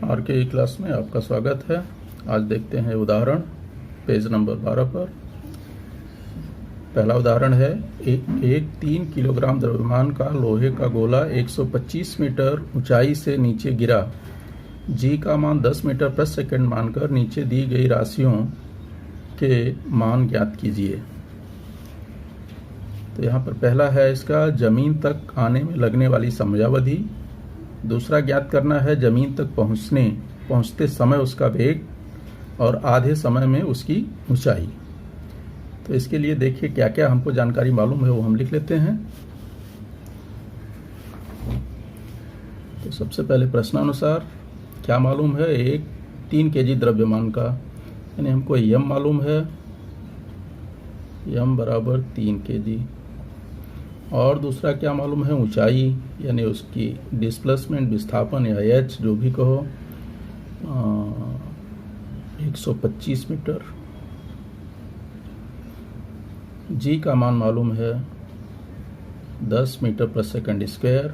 Are के class में आपका स्वागत है। आज देखते हैं उदाहरण पेज नंबर 12 पर। पहला उदाहरण है एक 3 किलोग्राम द्रव्यमान का लोहे का गोला 125 मीटर ऊंचाई से नीचे गिरा। जी का मान 10 मीटर प्रति सेकंड मानकर नीचे दी गई राशियों के मान ज्ञात कीजिए। तो यहाँ पर पहला है इसका जमीन तक आने में लगने वाली समयावधि। दूसरा ज्ञात करना है जमीन तक पहुंचते समय उसका वेग और आधे समय में उसकी ऊंचाई। तो इसके लिए देखिए क्या क्या हमको जानकारी मालूम है वो हम लिख लेते हैं। तो सबसे पहले प्रश्नानुसार क्या मालूम है, एक 3 केजी द्रव्यमान का, यानी हमको यम मालूम है, यम बराबर 3 केजी। और दूसरा क्या मालूम है, ऊंचाई यानी उसकी डिस्प्लेसमेंट, विस्थापन या एच जो भी कहो, 125 मीटर। जी का मान मालूम है 10 मीटर प्रति सेकंड स्क्वायर।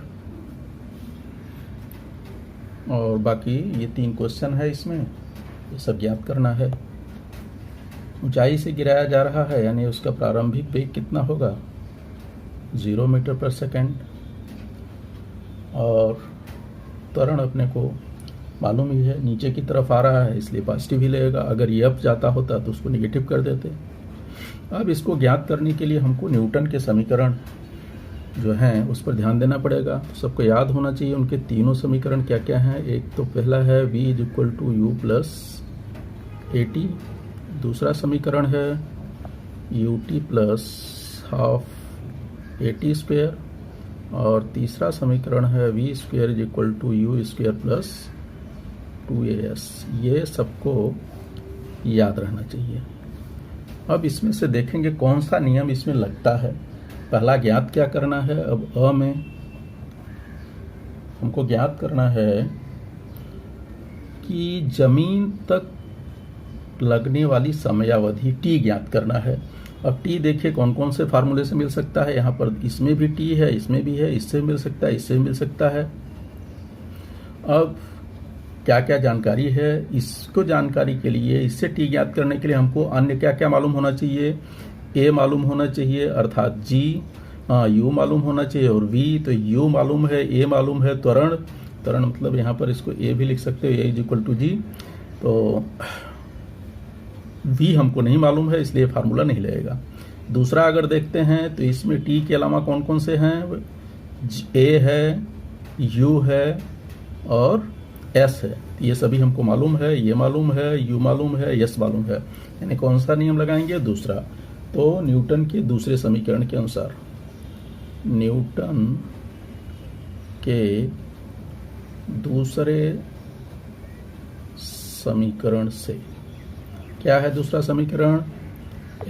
और बाकी ये 3 क्वेश्चन है इसमें, ये सब ज्ञात करना है। ऊंचाई से गिराया जा रहा है यानी उसका प्रारंभिक वेग कितना होगा, 0 मीटर प्रति सेकंड। और त्वरण अपने को मालूम ही है, नीचे की तरफ आ रहा है इसलिए पॉजिटिव ही लगेगा। अगर ये अप जाता होता तो उसको निगेटिव कर देते। अब इसको ज्ञात करने के लिए हमको न्यूटन के समीकरण जो हैं उस पर ध्यान देना पड़ेगा। तो सबको याद होना चाहिए उनके तीनों समीकरण क्या क्या हैं। एक तो पहला है v = u + at। दूसरा समीकरण है ut + हाफ at²। और तीसरा समीकरण है v² = u² + 2as। ये सबको याद रहना चाहिए। अब इसमें से देखेंगे कौन सा नियम इसमें लगता है। पहला ज्ञात क्या करना है, अब अ में हमको ज्ञात करना है कि जमीन तक लगने वाली समयावधि t ज्ञात करना है। अब t देखिए कौन कौन से फार्मूले से मिल सकता है। यहाँ पर इसमें भी t है, इसमें भी है, इससे मिल सकता है, इससे मिल सकता है। अब क्या क्या जानकारी है, इसको जानकारी के लिए, इससे t ज्ञात करने के लिए हमको अन्य क्या क्या मालूम होना चाहिए। a मालूम होना चाहिए अर्थात g, u मालूम होना चाहिए और v। तो u मालूम है, a मालूम है, त्वरण मतलब यहाँ पर इसको a भी लिख सकते हो, a = g। तो v हमको नहीं मालूम है इसलिए फार्मूला नहीं लगेगा। दूसरा अगर देखते हैं तो इसमें t के अलावा कौन कौन से हैं, a है, u है और s है। ये सभी हमको मालूम है, ये मालूम है, u मालूम है, s मालूम है। यानी कौन सा नियम लगाएंगे, दूसरा। तो न्यूटन के दूसरे समीकरण के अनुसार, न्यूटन के दूसरे समीकरण से क्या है दूसरा समीकरण,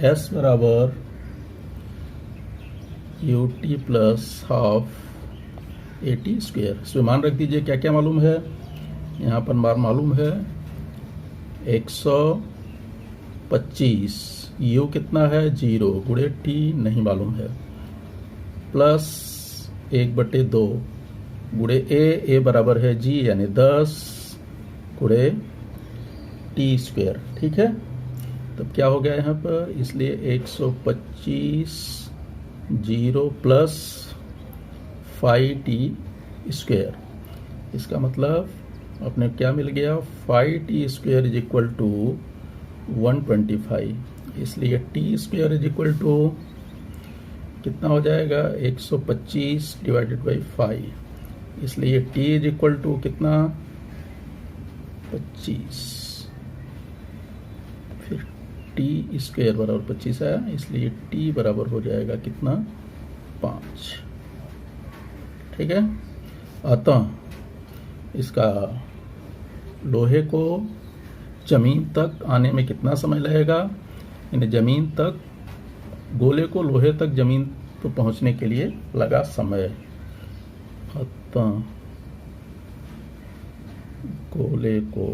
s बराबर ut + हाफ at²। इसमें मान रख दीजिए क्या क्या मालूम है। यहाँ पर मालूम है 125, u कितना है 0, गुणे t नहीं मालूम है, प्लस 1/2 गुणे a बराबर है g यानी 10 गुणे t²। ठीक है, तब क्या हो गया यहाँ पर, इसलिए 125 0 + 5t²। इसका मतलब अपने क्या मिल गया, 5t² = 125। इसलिए t² कितना हो जाएगा, 125 / 5। इसलिए t = कितना, 25। फिर t² बराबर 25 आया, इसलिए t बराबर हो जाएगा कितना, 5। ठीक है। अतः इसका लोहे को जमीन तक आने में कितना समय लगेगा, यानी जमीन तक, गोले को लोहे तक जमीन पर पहुंचने के लिए लगा समय। अतः गोले को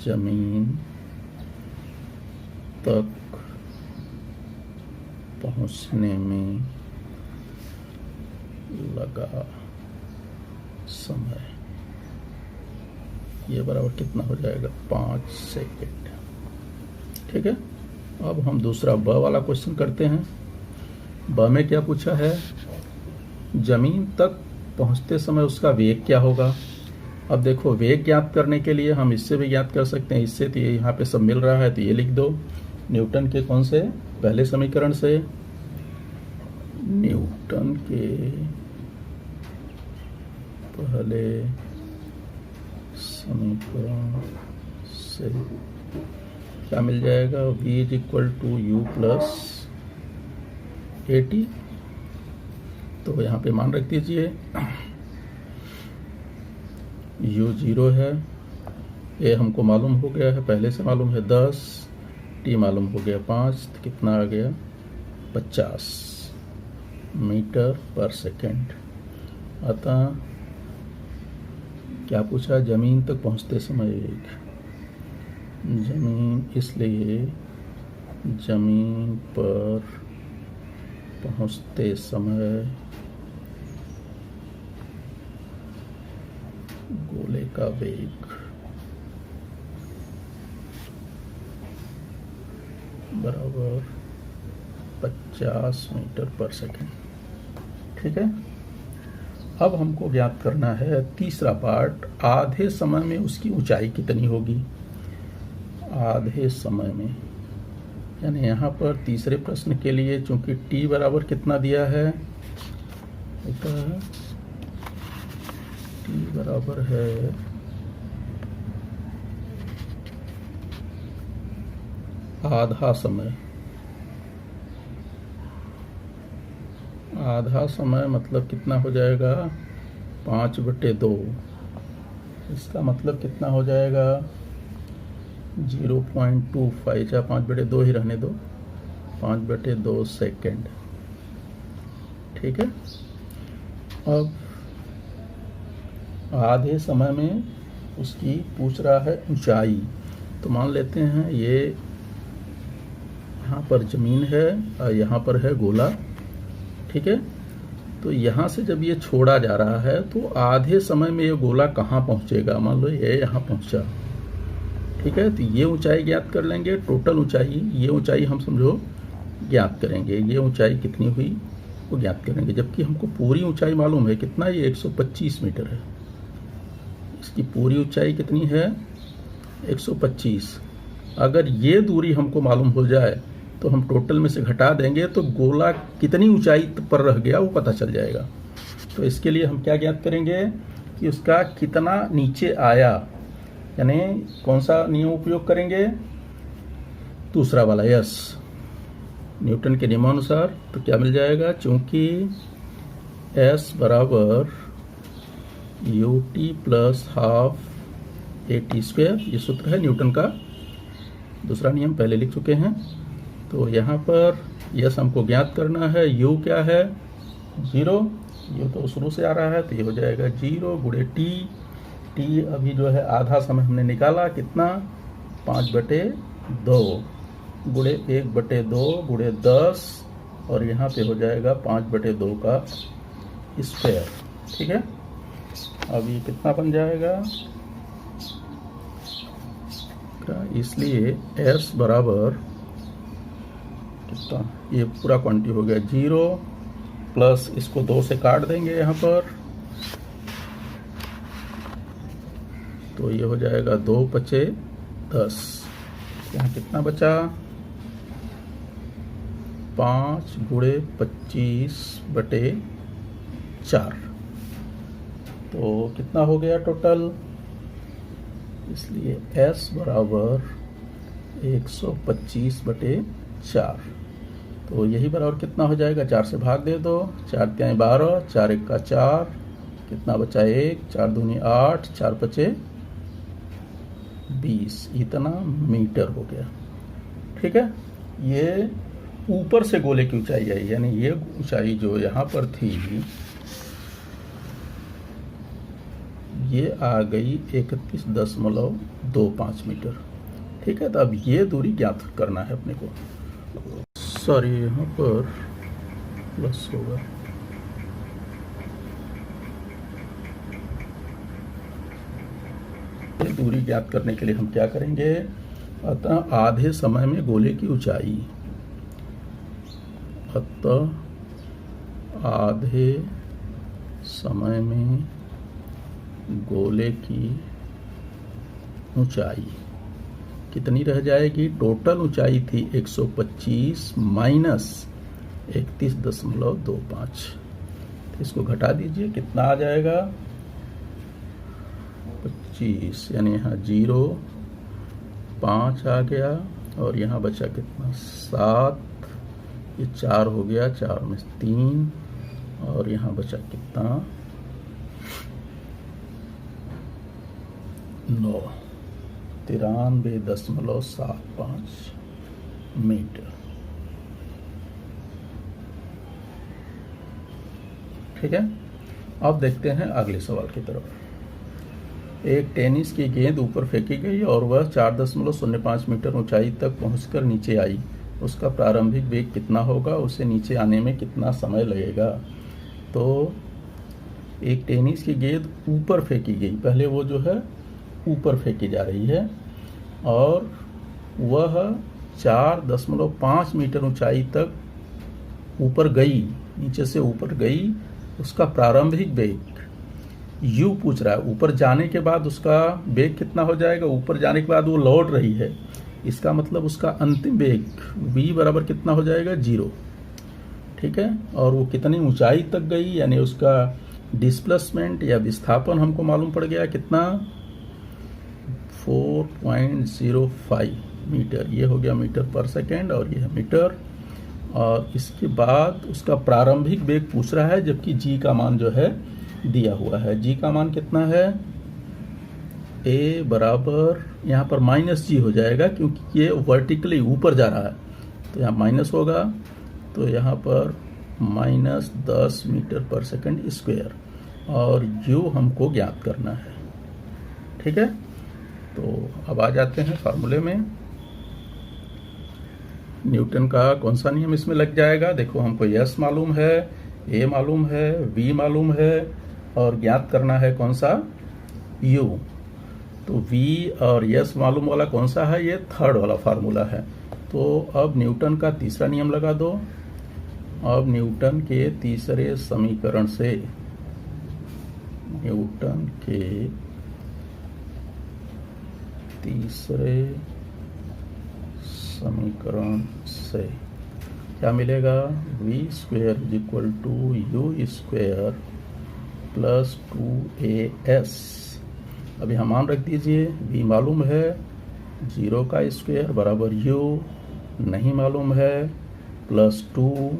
जमीन तक पहुंचने में लगा समय। ये बराबर कितना हो जाएगा 5 सेकेंड। ठीक है, अब हम दूसरा ब वाला क्वेश्चन करते हैं। ब में क्या पूछा है, जमीन तक पहुंचते समय उसका वेग क्या होगा। अब देखो, वेग ज्ञात करने के लिए हम इससे भी ज्ञात कर सकते हैं। इससे तो ये यहाँ पे सब मिल रहा है, तो ये लिख दो न्यूटन के कौन से पहले समीकरण से, न्यूटन के पहले समीकरण से क्या मिल जाएगा, v is equal to u plus a t. तो यहाँ पे मान रख दीजिए, u 0 है, ए हमको मालूम हो गया है, पहले से मालूम है 10, टी मालूम हो गया 5, तो कितना आ गया 50 मीटर पर सेकेंड। अतः क्या पूछा, जमीन तक पहुंचते समय वेग, जमीन, इसलिए जमीन पर पहुंचते समय गोले का वेग बराबर 50 मीटर पर सेकेंड। ठीक है, अब हमको ज्ञात करना है तीसरा पार्ट, आधे समय में उसकी ऊंचाई कितनी होगी। आधे समय में, यानी यहाँ पर तीसरे प्रश्न के लिए चूंकि t बराबर कितना दिया है, t बराबर है आधा समय। आधा समय मतलब कितना हो जाएगा 5/2। इसका मतलब कितना हो जाएगा 0.25, या 5/2 ही रहने दो, 5/2 सेकेंड। ठीक है, अब आधे समय में उसकी पूछ रहा है ऊंचाई, तो मान लेते हैं ये यहाँ पर जमीन है और यहाँ पर है गोला। ठीक है, तो यहाँ से जब ये छोड़ा जा रहा है तो आधे समय में ये गोला कहाँ पहुँचेगा, मान लो ये यहाँ पहुँचा। ठीक है, तो ये ऊंचाई ज्ञात कर लेंगे, टोटल ऊंचाई, ये ऊंचाई हम समझो ज्ञात करेंगे, ये ऊंचाई कितनी हुई वो ज्ञात करेंगे, जबकि हमको पूरी ऊंचाई मालूम है कितना, ये 125 मीटर है। इसकी पूरी ऊंचाई कितनी है 125। अगर ये दूरी हमको मालूम हो जाए तो हम टोटल में से घटा देंगे तो गोला कितनी ऊंचाई पर रह गया वो पता चल जाएगा। तो इसके लिए हम क्या ज्ञात करेंगे कि उसका कितना नीचे आया, यानी कौन सा नियम उपयोग करेंगे, दूसरा वाला, यस, न्यूटन के नियमानुसार। तो क्या मिल जाएगा, चूंकि S बराबर U T plus half A T square, ये सूत्र है न्यूटन का, दूसरा नियम पहले लिख चुके हैं। तो यहाँ पर यस हमको ज्ञात करना है, u क्या है 0, u तो शुरू से आ रहा है, तो ये हो जाएगा 0 गुणे टी। टी अभी जो है आधा समय हमने निकाला, कितना 5/2 गुणे 1/2 गुणे 10, और यहाँ पे हो जाएगा 5/2 का स्क्वायर। ठीक है, अब ये कितना बन जाएगा, इसलिए S बराबर कितना, ये पूरा क्वांटिटी हो गया 0 प्लस इसको 2 से काट देंगे यहाँ पर, तो ये हो जाएगा 2 × 10, यहाँ कितना बचा 5 गुणे 25/4, तो कितना हो गया टोटल, इसलिए S बराबर 125/4। तो यही बराबर कितना हो जाएगा, 4 से भाग दे दो, 4 × 12, 4 × 1 = 4, कितना बचा 1, 4 × 2 = 8, 4 × 5 = 20, इतना मीटर हो गया। ठीक है, ये ऊपर से गोले की ऊंचाई आई, यानी ये ऊंचाई जो यहाँ पर थी ये आ गई 31.25 मीटर। ठीक है, तो अब ये दूरी ज्ञात करना है अपने को, सॉरी यहाँ पर प्लस होगा, दूरी ज्ञात करने के लिए हम क्या करेंगे, अतः आधे समय में गोले की ऊंचाई, अतः आधे समय में गोले की ऊंचाई कितनी रह जाएगी। टोटल ऊंचाई थी 125 माइनस 31.25, इसको घटा दीजिए, कितना आ जाएगा 25, यानी यहाँ 0 5 आ गया और यहाँ बचा कितना 7, ये 4 हो गया, 4 में 3 और यहाँ बचा कितना 9, 93.75 मीटर। ठीक है, अब देखते हैं अगले सवाल की तरफ। एक टेनिस की गेंद ऊपर फेंकी गई और वह 4.05 मीटर ऊंचाई तक पहुंचकर नीचे आई। उसका प्रारंभिक वेग कितना होगा, उसे नीचे आने में कितना समय लगेगा। तो एक टेनिस की गेंद ऊपर फेंकी गई, पहले वो जो है ऊपर फेंकी जा रही है और वह 4.5 मीटर ऊंचाई तक ऊपर गई, नीचे से ऊपर गई। उसका प्रारंभिक वेग u पूछ रहा है, ऊपर जाने के बाद उसका वेग कितना हो जाएगा। ऊपर जाने के बाद वो लौट रही है, इसका मतलब उसका अंतिम वेग v बराबर कितना हो जाएगा 0। ठीक है, और वो कितनी ऊंचाई तक गई, यानी उसका डिस्प्लेसमेंट या विस्थापन हमको मालूम पड़ गया कितना 4.05 मीटर। ये हो गया मीटर पर सेकेंड और ये है मीटर। और इसके बाद उसका प्रारंभिक वेग पूछ रहा है, जबकि g का मान जो है दिया हुआ है। g का मान कितना है, a बराबर यहाँ पर -g हो जाएगा क्योंकि ये वर्टिकली ऊपर जा रहा है, तो यहाँ माइनस होगा, तो यहाँ पर -10 मीटर पर सेकंड स्क्वायर और u हमको ज्ञात करना है। ठीक है, तो अब आ जाते हैं फार्मूले में। न्यूटन का कौन सा नियम इसमें लग जाएगा। देखो, हमको S मालूम है, A मालूम है, V मालूम है और ज्ञात करना है कौन सा U। तो V और S मालूम वाला कौन सा है, ये थर्ड वाला फार्मूला है। तो अब न्यूटन का तीसरा नियम लगा दो। अब न्यूटन के तीसरे समीकरण से, न्यूटन के तीसरे समीकरण से क्या मिलेगा, v² = u² प्लस 2as। अब यहाँ मान रख दीजिए, v मालूम है, 0 का स्क्वायर बराबर u नहीं मालूम है, प्लस 2,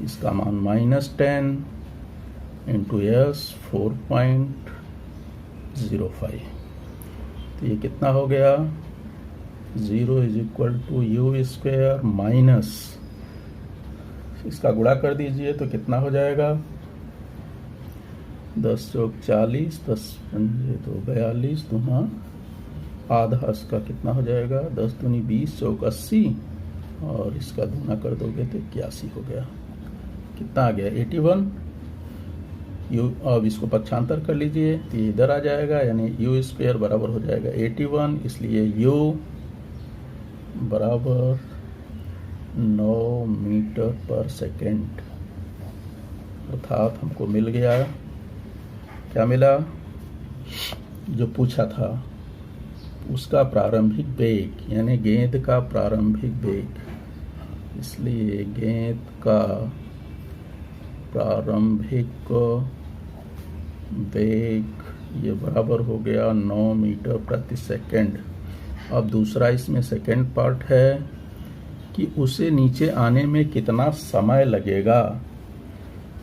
इसका मान -10 इंटू s 4.05। तो ये कितना हो गया, 0 = u² माइनस, इसका गुणा कर दीजिए तो कितना हो जाएगा 10 चौक 40, 10 पंजे तो 42, दूना आधा, इसका कितना हो जाएगा 10 दूनी 20, चौक 80 और इसका दूना कर दोगे तो 81 हो गया। कितना आ गया 81। अब इसको पक्षांतर कर लीजिए तो इधर आ जाएगा, यानी u² बराबर हो जाएगा 81, इसलिए u बराबर 9 मीटर पर सेकेंड। अर्थात हमको मिल गया, क्या मिला, जो पूछा था उसका प्रारंभिक वेग, यानी गेंद का प्रारंभिक वेग। इसलिए गेंद का प्रारंभिक वेग ये बराबर हो गया 9 मीटर प्रति सेकंड। अब दूसरा इसमें सेकंड पार्ट है कि उसे नीचे आने में कितना समय लगेगा,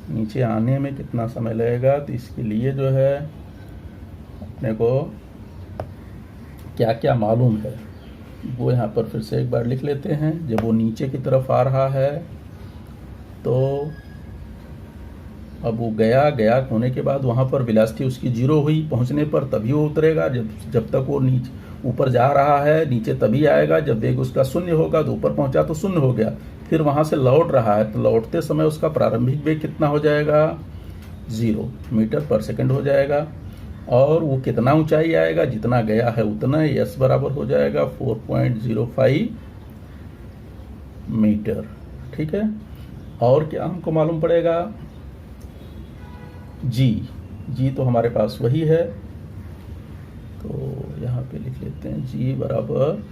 नीचे आने में कितना समय लगेगा। तो इसके लिए जो है अपने को क्या क्या मालूम है वो यहाँ पर फिर से एक बार लिख लेते हैं। जब वो नीचे की तरफ आ रहा है तो अब वो गया होने के बाद वहाँ पर वेलोसिटी उसकी 0 हुई, पहुँचने पर तभी वो उतरेगा। जब तक वो नीचे ऊपर जा रहा है नीचे तभी आएगा, जब वेग उसका 0 होगा तो ऊपर पहुँचा तो 0 हो गया। फिर वहाँ से लौट रहा है तो लौटते समय उसका प्रारंभिक वेग कितना हो जाएगा 0 मीटर पर सेकंड हो जाएगा। और वो कितना ऊंचाई आएगा, जितना गया है उतना एस बराबर हो जाएगा 4.05 मीटर। ठीक है, और क्या हमको मालूम पड़ेगा, जी तो हमारे पास वही है, तो यहाँ पे लिख लेते हैं जी बराबर,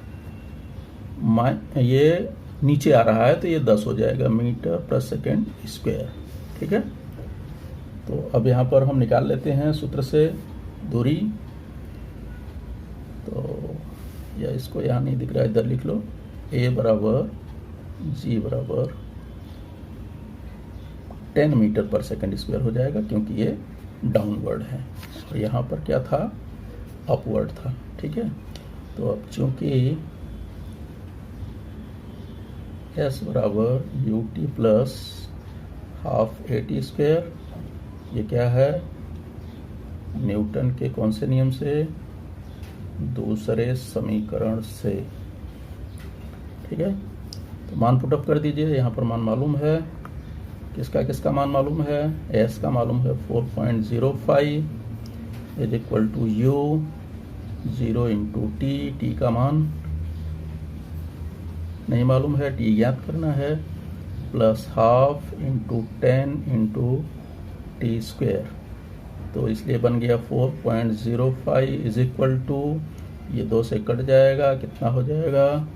ये नीचे आ रहा है तो ये 10 हो जाएगा मीटर पर सेकेंड स्क्वायर। ठीक है, तो अब यहाँ पर हम निकाल लेते हैं सूत्र से दूरी, तो या इसको यहाँ नहीं दिख रहा है, इधर लिख लो, ए बराबर जी बराबर 10 मीटर पर सेकेंड स्क्वायर हो जाएगा, क्योंकि ये डाउनवर्ड है और यहाँ पर क्या था, अपवर्ड था। ठीक है, तो अब चूंकि एस बराबर U T plus half A T square, ये क्या है, न्यूटन के कौन से नियम से, दूसरे समीकरण से। ठीक है, तो मान पुटअप कर दीजिए, यहाँ पर मान मालूम है, किसका किसका मान मालूम है, एस का मालूम है 4.05 is equal to u 0 into t का मान नहीं मालूम है, टी ज्ञात करना है, plus half into 10 into t square, तो इसलिए बन गया 4.05 इज इक्वल टू, ये 2 से कट जाएगा, कितना हो जाएगा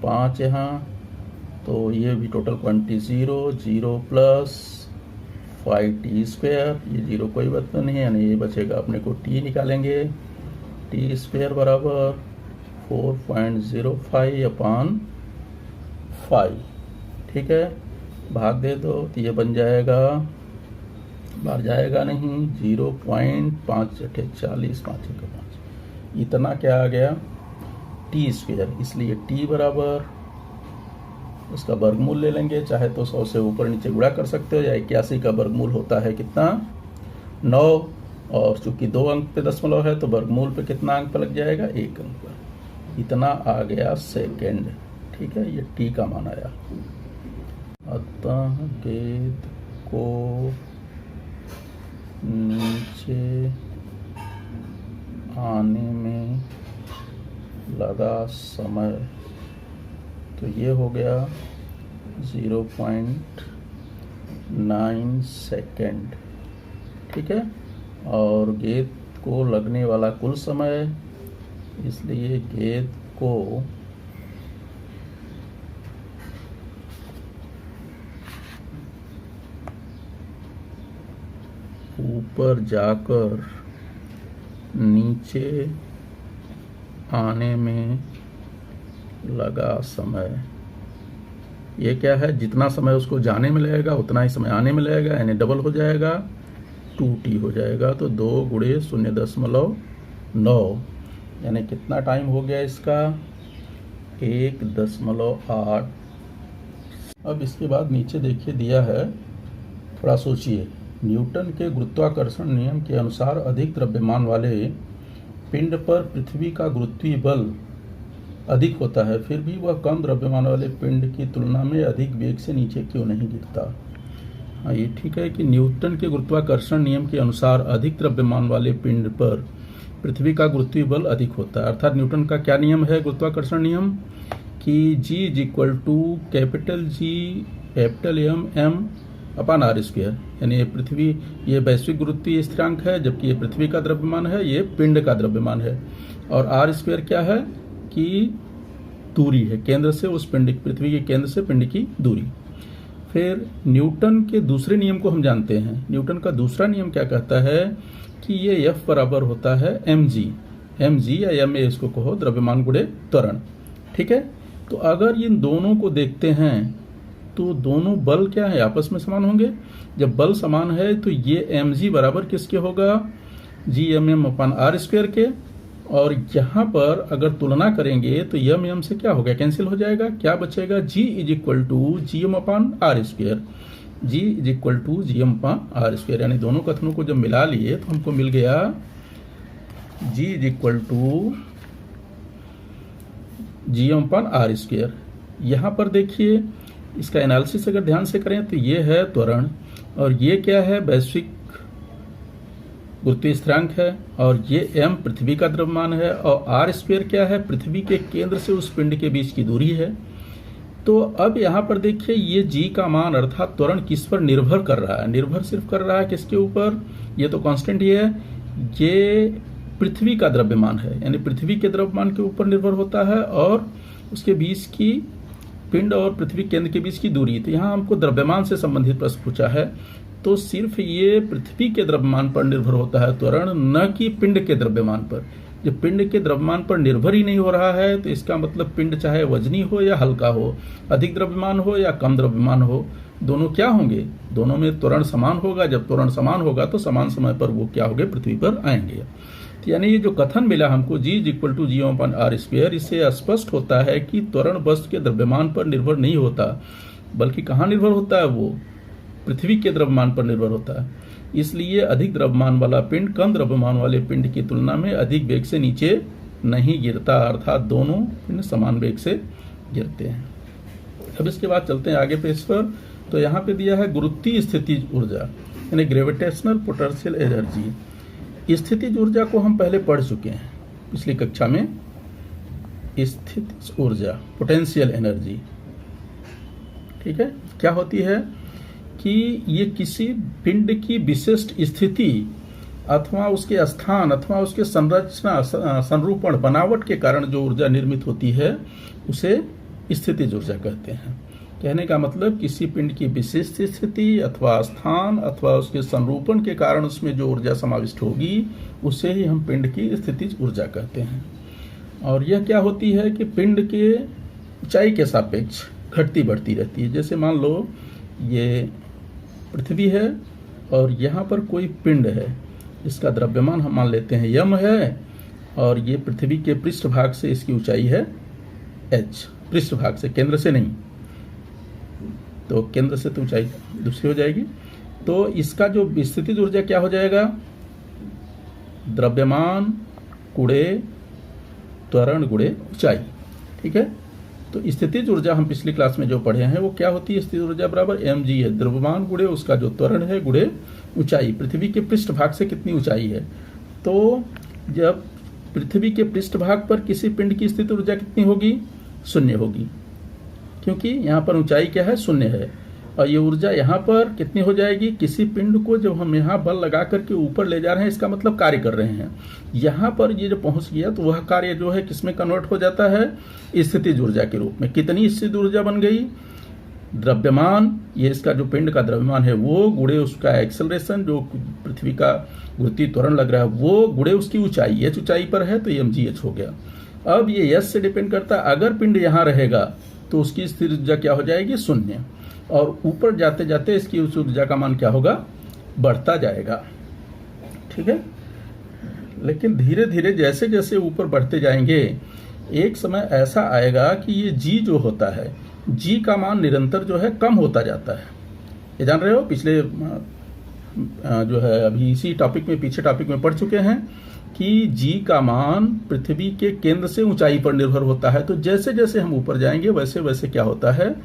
5 यहाँ, तो ये भी total quantity 0 plus 5t square, ये 0 कोई बात नहीं है, यानी ये बचेगा, अपने को t निकालेंगे, टी स्क्वायर बराबर 4.05 अपॉन 5। ठीक है, भाग दे दो तो ये बन जाएगा, बाहर जाएगा नहीं, 0.5 इतना क्या आ गया, टी स्क्वायर, इसलिए टी बराबर उसका वर्गमूल ले लेंगे, चाहे तो 100 से ऊपर नीचे गुणा कर सकते हो, या 81 का वर्गमूल होता है कितना, 9, और चूंकि 2 अंक पे दशमलव है तो वर्गमूल पे कितना अंक पे लग जाएगा, 1 अंक पर, इतना आ गया सेकेंड। ठीक है, ये टी का मान आया। अतः गेंद को नीचे आने में लगा समय, तो ये हो गया 0.9 सेकेंड। ठीक है, और गेंद को लगने वाला कुल समय, इसलिए गेंद को ऊपर जाकर नीचे आने में लगा समय, ये क्या है, जितना समय उसको जाने में लगेगा उतना ही समय आने में लगेगा, यानी डबल हो जाएगा, 2t हो जाएगा, तो 2 गुणे 0.9, यानी कितना टाइम हो गया इसका, 1.8। अब इसके बाद नीचे देखिए दिया है, थोड़ा सोचिए, न्यूटन के गुरुत्वाकर्षण नियम के अनुसार अधिक द्रव्यमान वाले पिंड पर पृथ्वी का गुरुत्वीय बल अधिक होता है, फिर भी वह कम द्रव्यमान वाले पिंड की तुलना में अधिक वेग से नीचे क्यों नहीं गिरता। हाँ, ये ठीक है कि न्यूटन के गुरुत्वाकर्षण नियम के अनुसार अधिक द्रव्यमान वाले पिंड पर पृथ्वी का गुरुत्वीय बल अधिक होता है, अर्थात न्यूटन का क्या नियम है, गुरुत्वाकर्षण नियम, कि G is equal to capital G capital M upon r square, यानी पृथ्वी ये वैश्विक गुरुत्वीय स्थिरांक है, जबकि ये पृथ्वी का द्रव्यमान है, ये पिंड का द्रव्यमान है, और आर स्क्वायर क्या है कि दूरी है केंद्र से उस पिंड, पृथ्वी के केंद्र से पिंड की दूरी। फिर न्यूटन के दूसरे नियम को हम जानते हैं, न्यूटन का दूसरा नियम क्या कहता है कि ये F बराबर होता है mg या ma, इसको कहो द्रव्यमान गुणे त्वरण। ठीक है, तो अगर इन दोनों को देखते हैं तो दोनों बल क्या है, आपस में समान होंगे। जब बल समान है तो ये mg बराबर किसके होगा, gmm अपॉन आर स्क्वायर के, और यहाँ पर अगर तुलना करेंगे तो m से क्या हो गया, कैंसिल हो जाएगा, क्या बचेगा, g is equal to gm upon r square, g is equal to gm upon r square, यानी दोनों कथनों को जब मिला लिए तो हमको मिल गया g is equal to gm upon r square. यहाँ पर देखिए इसका एनालिसिस अगर ध्यान से करें तो ये है त्वरण, और ये क्या है, वैश्विक गुरुत्वीय स्थिरांक है, और ये m पृथ्वी का द्रव्यमान है, और r स्क्वायर क्या है, पृथ्वी के केंद्र से उस पिंड के बीच की दूरी है। तो अब यहाँ पर देखिए ये g का मान अर्थात त्वरण किस पर निर्भर कर रहा है, निर्भर सिर्फ कर रहा है किसके ऊपर, ये तो कांस्टेंट ही है, ये पृथ्वी का द्रव्यमान है, यानी पृथ्वी के द्रव्यमान के ऊपर निर्भर होता है, और उसके बीच की पिंड और पृथ्वी केंद्र के बीच की दूरी। तो यहाँ हमको द्रव्यमान से संबंधित प्रश्न पूछा है, तो सिर्फ ये पृथ्वी के द्रव्यमान पर निर्भर होता है त्वरण, न कि पिंड के द्रव्यमान पर। जब पिंड के द्रव्यमान पर निर्भर ही नहीं हो रहा है तो इसका मतलब पिंड चाहे वजनी हो या हल्का हो, अधिक द्रव्यमान हो या कम द्रव्यमान हो, दोनों क्या होंगे, दोनों में त्वरण समान होगा। जब त्वरण समान होगा तो समान समय पर वो क्या होंगे, पृथ्वी पर आएंगे। तो यानी ये जो कथन मिला हमको G=G/r², इससे स्पष्ट होता है कि त्वरण वस्तु के द्रव्यमान पर निर्भर नहीं होता, बल्कि कहाँ निर्भर होता है, वो पृथ्वी के द्रव्यमान पर निर्भर होता है। इसलिए अधिक द्रव्यमान वाला पिंड कम द्रव्यमान वाले पिंड की तुलना में अधिक वेग से नीचे नहीं गिरता, अर्थात दोनों पिंड समान वेग से गिरते हैं। अब इसके बाद चलते हैं आगे पेज पर। तो यहाँ पे दिया है गुरुत्वीय स्थितिज ऊर्जा, यानी ग्रेविटेशनल पोटेंशियल एनर्जी। स्थितिज ऊर्जा को हम पहले पढ़ चुके हैं पिछली कक्षा में। स्थितिज ऊर्जा पोटेंशियल एनर्जी, ठीक है, क्या होती है कि ये किसी पिंड की विशिष्ट स्थिति अथवा उसके स्थान अथवा उसके संरचना, संरूपण, बनावट के कारण जो ऊर्जा निर्मित होती है उसे स्थितिज ऊर्जा कहते हैं। कहने का मतलब किसी पिंड की विशिष्ट स्थिति अथवा स्थान अथवा उसके संरूपण के कारण उसमें जो ऊर्जा समाविष्ट होगी उसे ही हम पिंड की स्थितिज ऊर्जा कहते हैं। और यह क्या होती है कि पिंड के ऊंचाई के सापेक्ष घटती बढ़ती रहती है। जैसे मान लो ये पृथ्वी है और यहाँ पर कोई पिंड है, इसका द्रव्यमान हम मान लेते हैं m है, और ये पृथ्वी के पृष्ठभाग से इसकी ऊंचाई है h, पृष्ठभाग से, केंद्र से नहीं, तो केंद्र से तो ऊंचाई दूसरी हो जाएगी। तो इसका जो स्थितिज ऊर्जा क्या हो जाएगा, द्रव्यमान गुणे त्वरण गुणे ऊंचाई, ठीक है। तो स्थितिज ऊर्जा हम पिछली क्लास में जो पढ़े हैं वो क्या होती है, स्थितिज ऊर्जा बराबर mg है, द्रव्यमान गुणे उसका जो त्वरण है गुणे ऊंचाई, पृथ्वी के पृष्ठभाग से कितनी ऊंचाई है। तो जब पृथ्वी के पृष्ठभाग पर किसी पिंड की स्थितिज ऊर्जा कितनी होगी, शून्य होगी, क्योंकि यहाँ पर ऊंचाई क्या है, शून्य है। और ये ऊर्जा यहाँ पर कितनी हो जाएगी, किसी पिंड को जब हम यहाँ बल लगा करके ऊपर ले जा रहे हैं, इसका मतलब कार्य कर रहे हैं, यहाँ पर ये जो पहुँच गया तो वह कार्य जो है किसमें कन्वर्ट हो जाता है, स्थितिज ऊर्जा के रूप में। कितनी स्थितिज ऊर्जा बन गई, द्रव्यमान, ये इसका जो पिंड का द्रव्यमान है वो, गुणे उसका एक्सेलरेशन जो पृथ्वी का गुरुत्वीय त्वरण लग रहा है वो, गुणे उसकी ऊंचाई, h ऊंचाई पर है तो mgh हो गया। अब ये s से डिपेंड करता है, अगर पिंड यहाँ रहेगा तो उसकी स्थिर ऊर्जा क्या हो जाएगी, शून्य, और ऊपर जाते जाते इसकी उस ऊर्जा का मान क्या होगा, बढ़ता जाएगा, ठीक है। लेकिन धीरे धीरे जैसे जैसे ऊपर बढ़ते जाएंगे एक समय ऐसा आएगा कि ये g जो होता है, g का मान निरंतर जो है कम होता जाता है। ये जान रहे हो, पिछले जो है अभी इसी टॉपिक में, पीछे टॉपिक में पढ़ चुके हैं कि g का मान पृथ्वी के केंद्र से ऊंचाई पर निर्भर होता है। तो जैसे जैसे हम ऊपर जाएंगे वैसे वैसे क्या होता है,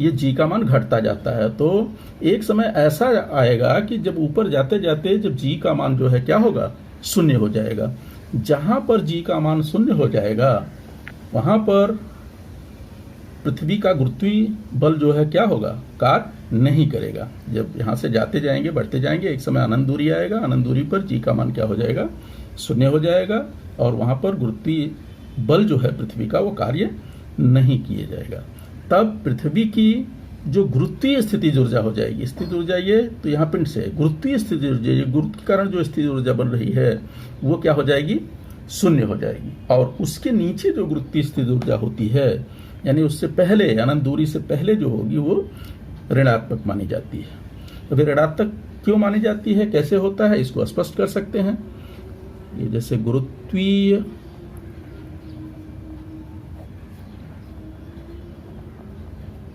ये g का मान घटता जाता है। तो एक समय ऐसा आएगा कि जब ऊपर जाते जाते जब g का मान जो है क्या होगा, शून्य हो जाएगा। जहां पर g का मान शून्य हो जाएगा वहां पर पृथ्वी का गुरुत्वीय बल जो है क्या होगा, कार्य नहीं करेगा। जब यहाँ से जाते जाएंगे, बढ़ते जाएंगे, एक समय अनंत दूरी आएगा, अनंत दूरी पर g का मान क्या हो जाएगा, शून्य हो जाएगा, और वहां पर गुरुत्वीय बल जो है पृथ्वी का वो कार्य नहीं किया जाएगा। तब पृथ्वी की जो गुरुत्वीय स्थितिज ऊर्जा हो जाएगी, स्थितिज ऊर्जा ये तो यहाँ पिंड से, गुरुत्वीय स्थितिज ऊर्जा, ये गुरुत्व के कारण जो स्थितिज ऊर्जा बन रही है वो क्या हो जाएगी, शून्य हो जाएगी। और उसके नीचे जो गुरुत्वीय स्थितिज ऊर्जा होती है, यानी उससे पहले, अनंत दूरी से पहले जो होगी वो ऋणात्मक मानी जाती है। तो फिर ऋणात्मक क्यों मानी जाती है, कैसे होता है, इसको स्पष्ट कर सकते हैं। ये जैसे गुरुत्वीय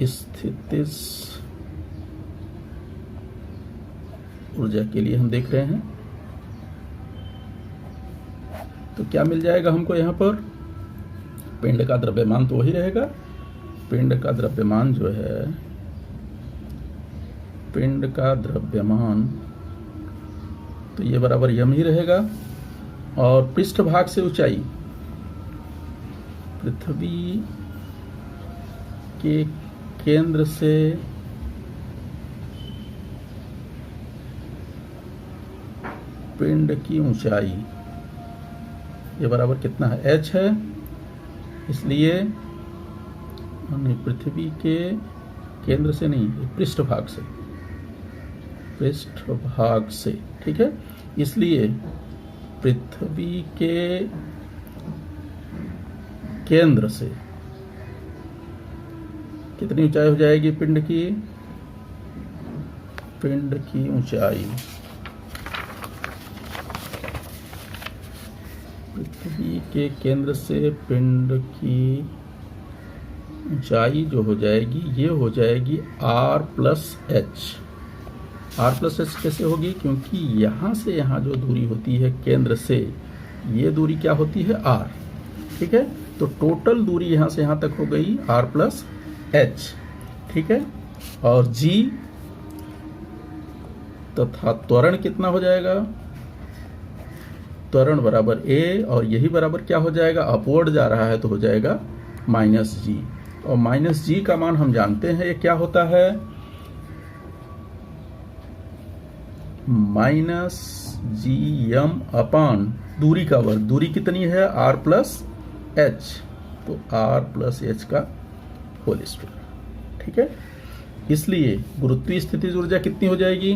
स्थितिज ऊर्जा के लिए हम देख रहे हैं, तो क्या मिल जाएगा हमको, यहाँ पर पिंड का द्रव्यमान तो वही रहेगा, पिंड का द्रव्यमान जो है, पिंड का द्रव्यमान तो ये बराबर यम ही रहेगा। और पृष्ठभाग से ऊंचाई, पृथ्वी के केंद्र से पिंड की ऊंचाई, ये बराबर कितना है, h है। इसलिए हमने पृथ्वी के केंद्र से नहीं, पृष्ठभाग से, पृष्ठभाग से, ठीक है। इसलिए पृथ्वी के केंद्र से कितनी ऊंचाई हो जाएगी पिंड की, पिंड की ऊंचाई, पृथ्वी के केंद्र से पिंड की ऊंचाई जो हो जाएगी, ये हो जाएगी r plus H. r plus H कैसे होगी, क्योंकि यहाँ से यहाँ जो दूरी होती है केंद्र से, ये दूरी क्या होती है, r, ठीक है। तो टोटल दूरी यहाँ से यहाँ तक हो गई r प्लस एच, ठीक है। और g तथा त्वरण कितना हो जाएगा, त्वरण बराबर a, और यही बराबर क्या हो जाएगा, अपवर्ड जा रहा है तो हो जाएगा माइनस जी। और माइनस जी का मान हम जानते हैं, ये क्या होता है, माइनस जी एम अपान दूरी का वर्ग। दूरी कितनी है, r प्लस एच, तो r प्लस एच का होल स्क्वायर, ठीक है। इसलिए गुरुत्वीय स्थितिज ऊर्जा कितनी हो जाएगी,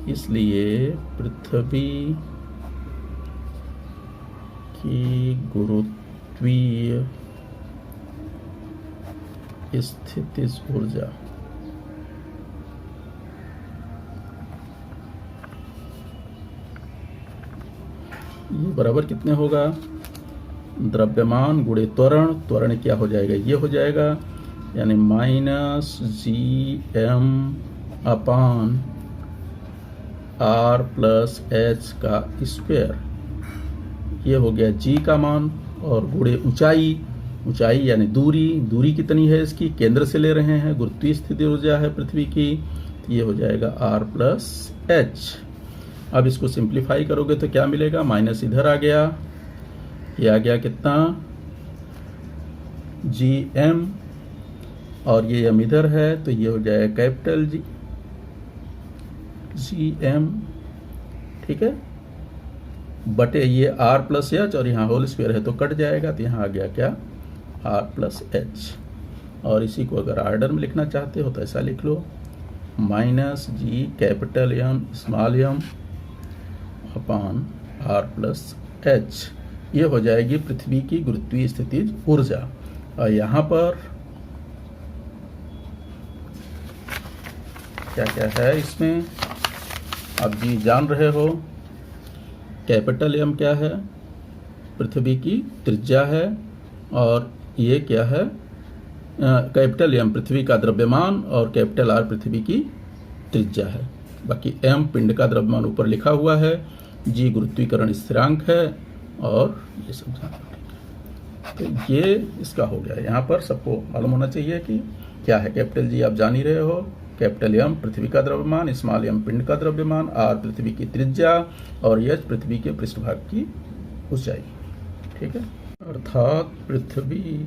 इसलिए पृथ्वी की गुरुत्वीय स्थितिज ऊर्जा ये बराबर कितने होगा, द्रव्यमान गुणे त्वरण, त्वरण क्या हो जाएगा, ये हो जाएगा, यानी माइनस जी एम अपान r प्लस एच का स्क्वायर, ये हो गया g का मान, और गुणे ऊंचाई, ऊंचाई यानी दूरी, दूरी कितनी है इसकी, केंद्र से ले रहे हैं, गुरुत्वीय स्थिति ऊर्जा है पृथ्वी की, तो ये हो जाएगा r प्लस एच। अब इसको सिंप्लीफाई करोगे तो क्या मिलेगा, माइनस इधर आ गया, ये आ गया कितना, जी एम, और ये एम इधर है तो ये हो जाएगा कैपिटल जी एम, ठीक है, बटे ये r प्लस एच, और यहाँ होल स्क्वायर है तो कट जाएगा, तो यहाँ आ गया क्या, r प्लस एच। और इसी को अगर आर्डर में लिखना चाहते हो तो ऐसा लिख लो, minus G capital M small m अपान r प्लस एच, ये हो जाएगी पृथ्वी की गुरुत्वीय स्थितिज ऊर्जा। और यहाँ पर क्या क्या है इसमें, आप जी जान रहे हो, कैपिटल एम क्या है, पृथ्वी की त्रिज्या है, और ये क्या है, कैपिटल एम पृथ्वी का द्रव्यमान, और कैपिटल आर पृथ्वी की त्रिज्या है। बाकी एम पिंड का द्रव्यमान ऊपर लिखा हुआ है, जी गुरुत्वीकरण स्थिरांक है, और ये सब तो ये इसका हो गया। यहाँ पर सबको मालूम होना चाहिए कि क्या है, कैपिटल जी आप जान ही रहे हो, कैपिटल एम पृथ्वी का द्रव्यमान, स्मॉल एम पिंड का द्रव्यमान, आर पृथ्वी की त्रिज्या, और एच पृथ्वी के पृष्ठभाग की ऊंचाई, ठीक है। अर्थात पृथ्वी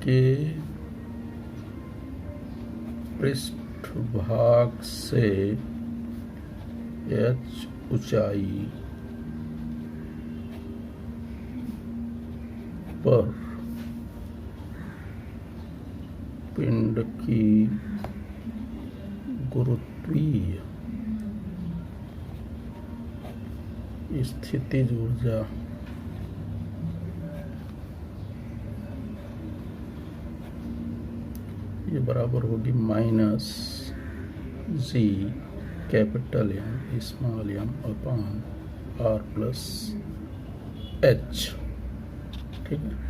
के पृष्ठभाग से एच ऊंचाई पर पिंड की गुरुत्वीय स्थितिज ऊर्जा ये बराबर होगी minus G capital M small m upon r plus h, ठीक है।